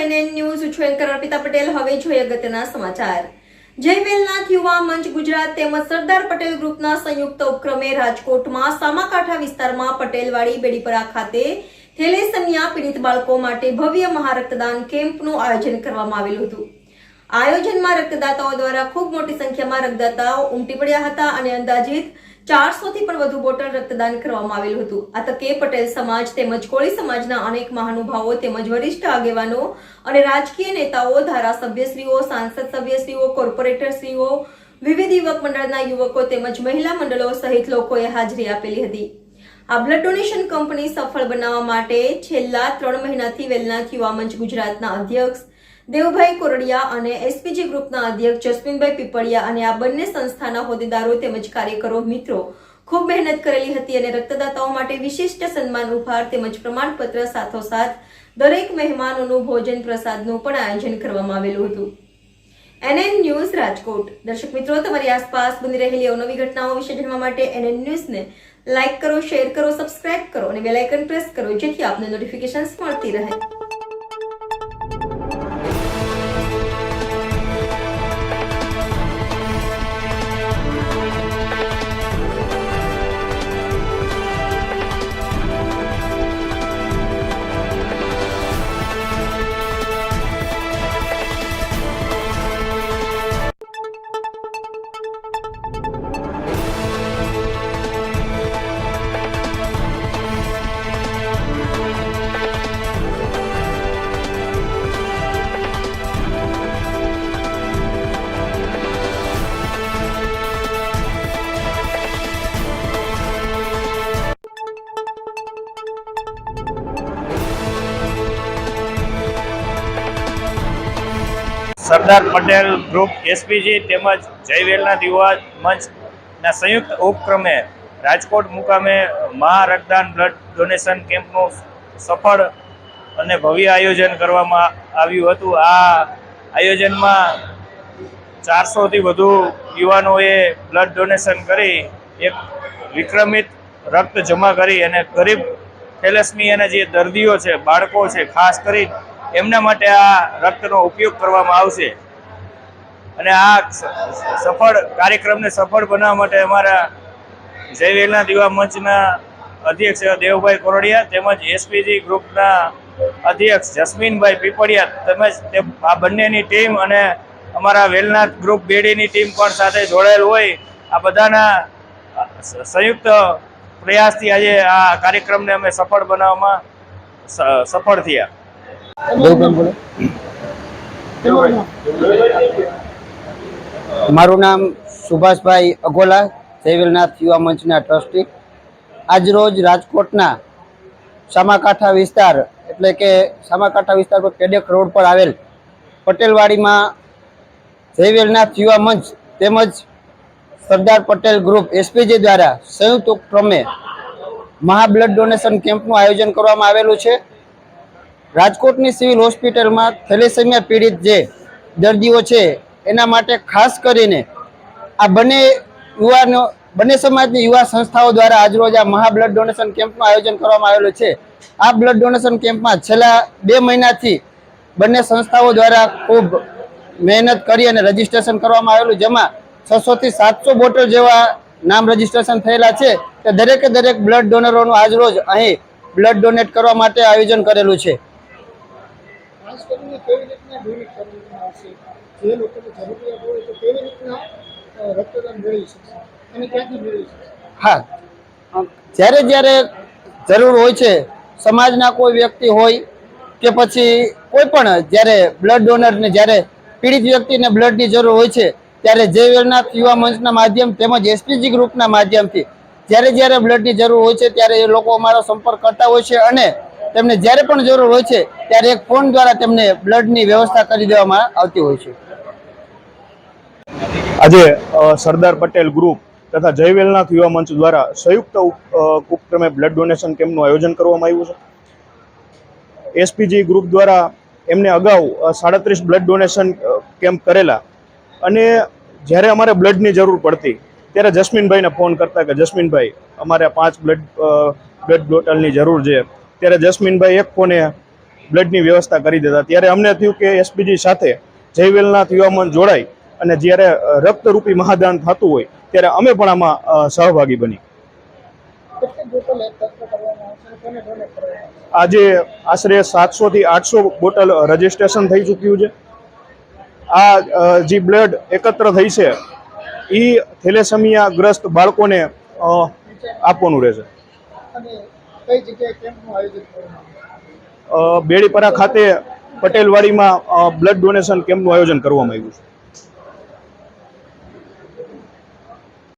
NN news છું anchor Arpita Patel. હવે જોઈએ અગત્યના સમાચાર। જય વેલનાથ યુવા મંચ ગુજરાત તેમજ સરદાર પટેલ ગ્રુપના સંયુક્ત ઉપક્રમે રાજકોટમાં સામાકાંઠા વિસ્તારમાં પટેલવાડી બેડીપરા ખાતે થેલેસેમિયા પીડિત બાળકો માટે ભવ્ય મહારક્તદાન કેમ્પનું આયોજન કરવામાં આવેલું હતું। આયોજનમાં રક્તદાતાઓ દ્વારા ખૂબ મોટી સંખ્યામાં રક્તદાતાઓ ઉમટી પડ્યા હતા અને અંદાજિત 400 થી પણ વધુ બોટલ રક્તદાન કરવામાં આવેલું હતું। આ તકે પટેલ સમાજ તેમજ કોળી સમાજના અનેક મહાનુભાવો તેમજ વરિષ્ઠ આગેવાનો અને રાજકીય નેતાઓ, ધારાસભ્યશ્રીઓ, સાંસદ સભ્યશ્રીઓ, કોર્પોરેટરશ્રીઓ, વિવિધ યુવક મંડળના યુવકો તેમજ મહિલા મંડળો સહિત લોકોએ હાજરી આપેલી હતી। આ બ્લડ ડોનેશન કંપની સફળ બનાવવા માટે છેલ્લા 3 મહિનાથી વેલનાથ યુવા મંચ ગુજરાતના અધ્યક્ષ દેવભાઈ કોરડિયા અને એસપીજી ગ્રુપના અધ્યક્ષ જસ્મીનભાઈ પીપળિયા અને આ બંને સંસ્થાના હોદ્દેદારો તેમજ કાર્યકરો મિત્રો ખૂબ મહેનત કરેલી હતી અને રક્તદાતાઓ માટે વિશિષ્ટ સન્માન ઉપહાર તેમજ પ્રમાણપત્ર સાથોસાથ દરેક મહેમાનોનું ભોજન પ્રસાદનું પણ આયોજન કરવામાં આવેલું હતું। NN news Rajkot. દર્શક મિત્રો, તમારી આસપાસ બની રહેલી અવનવી ઘટનાઓ વિશે જાણવા માટે NN ન્યૂઝને લાઇક કરો, શેર કરો, સબસ્ક્રાઇબ કરો અને બેલ આઇકન પ્રેસ કરો જેથી આપને નોટિફિકેશન્સ મળતી રહે। સરદાર પટેલ ગ્રુપ એસપીજી તેમજ જય વેલનાથ યુવા મંચના સંયુક્ત ઉપક્રમે રાજકોટ મુકામે મહારક્તદાન બ્લડ ડોનેશન કેમ્પનું સફળ અને ભવ્ય આયોજન કરવામાં આવ્યું હતું। આ આયોજનમાં 400થી વધુ યુવાનોએ બ્લડ ડોનેશન કરી એક વિક્રમિત રક્ત જમા કરી અને ગરીબ થેલેસેમિયાના જે દર્દીઓ છે, બાળકો છે, ખાસ કરી એમના માટે આ રક્તનો ઉપયોગ કરવામાં આવશે અને આ સફળ કાર્યક્રમને સફળ બનાવવા માટે અમારા જય વેલનાથ યુવા મંચના અધ્યક્ષ દેવભાઈ કોરડિયા તેમજ એસપીજી ગ્રુપના અધ્યક્ષ જસ્મીનભાઈ પીપળિયા તેમજ આ બંનેની ટીમ અને અમારા વેલનાથ ગ્રુપ બેડીની ટીમ પણ સાથે જોડાયેલ હોય, આ બધાના સંયુક્ત પ્રયાસથી આજે આ કાર્યક્રમને અમે સફળ બનાવવામાં સફળ થયા। મારું નામ સુભાષભાઈ અગોલા, જય વેલનાથ યુવા મંચના ટ્રસ્ટી। આજરોજ રાજકોટના સામાકાંઠા વિસ્તાર એટલે કે સામાકાંઠા વિસ્તાર પર કેડેક રોડ પર આવેલ પટેલવાડીમાં જય વેલનાથ યુવા મંચ તેમજ સરદાર પટેલ ગ્રુપ એસપીજી દ્વારા સંયુક્ત ઉપક્રમે મહા બ્લડ ડોનેશન કેમ્પનું આયોજન કરવામાં આવેલું છે। રાજકોટની સિવિલ હોસ્પિટલમાં થેલેસેમિયા પીડિત જે દર્દીઓ છે એના માટે ખાસ કરીને આ બંને સમાજની યુવા સંસ્થાઓ દ્વારા આજરોજ આ મહા બ્લડ ડોનેશન કેમ્પનું આયોજન કરવામાં આવેલું છે। આ બ્લડ ડોનેશન કેમ્પમાં છેલ્લા 2 મહિનાથી બંને સંસ્થાઓ દ્વારા ખૂબ મહેનત કરી અને રજીસ્ટ્રેશન કરવામાં આવેલું, જેમાં 600 થી 700 બોટલ જેવા નામ રજીસ્ટ્રેશન થયેલા છે કે દરેકે દરેક બ્લડ ડોનરોનું આજરોજ અહીં બ્લડ ડોનેટ કરવા માટે આયોજન કરેલું છે। હા, જ્યારે જ્યારે જરૂર હોય છે, સમાજના કોઈ વ્યક્તિ હોય કે પછી કોઈ પણ જ્યારે બ્લડ ડોનરને જ્યારે પીડિત વ્યક્તિને બ્લડની જરૂર હોય છે ત્યારે જય વેલનાથ યુવા મંચના માધ્યમ તેમજ એસપીજી ગ્રુપના માધ્યમથી જ્યારે જ્યારે બ્લડની જરૂર હોય છે ત્યારે એ લોકો અમારો સંપર્ક કરતા હોય છે અને તેમને જ્યારે પણ જરૂર હોય છે ત્યારે એક ફોન દ્વારા તેમને બ્લડની વ્યવસ્થા કરી દેવામાં આવતી હોય છે। આજે સરદાર પટેલ ગ્રુપ તથા જય વેલનાથ યુવા મંચ દ્વારા સંયુક્ત ઉપક્રમે બ્લડ ડોનેશન કેમ્પનું આયોજન કરવામાં આવ્યું છે। એસપીજી ગ્રુપ દ્વારા એમને અગાઉ 37 બ્લડ ડોનેશન કેમ્પ કરેલા અને જ્યારે અમારે બ્લડની જરૂર પડતી ત્યારે જસ્મીનભાઈને ફોન કરતા કે જસ્મીનભાઈ અમારે 5 બ્લડ બોટલની જરૂર છે, ત્યારે જસ્મીનભાઈ એક ફોને બ્લડની વ્યવસ્થા કરી દેતા. ત્યારે અમને થયું કે એસપીજી સાથે જય વેલનાથ યુવા મંચ જોડાય અને જ્યારે રક્તરૂપી મહાદાન થતું હોય ત્યારે અમે પણ આમાં સહભાગી બની. આજે આશરે 700 થી 800 બોટલ રજીસ્ટ્રેશન થઈ ચૂક્યું છે. આ જે બ્લડ એકત્ર થઈ છે એ થેલેસેમિયા ગ્રસ્ત બાળકોને આપવાનું રહેશે. બેડીપરા ખાતે પટેલવાડીમાં બ્લડ ડોનેશન કેમ્પનું આયોજન કરવામાં આવ્યું છે.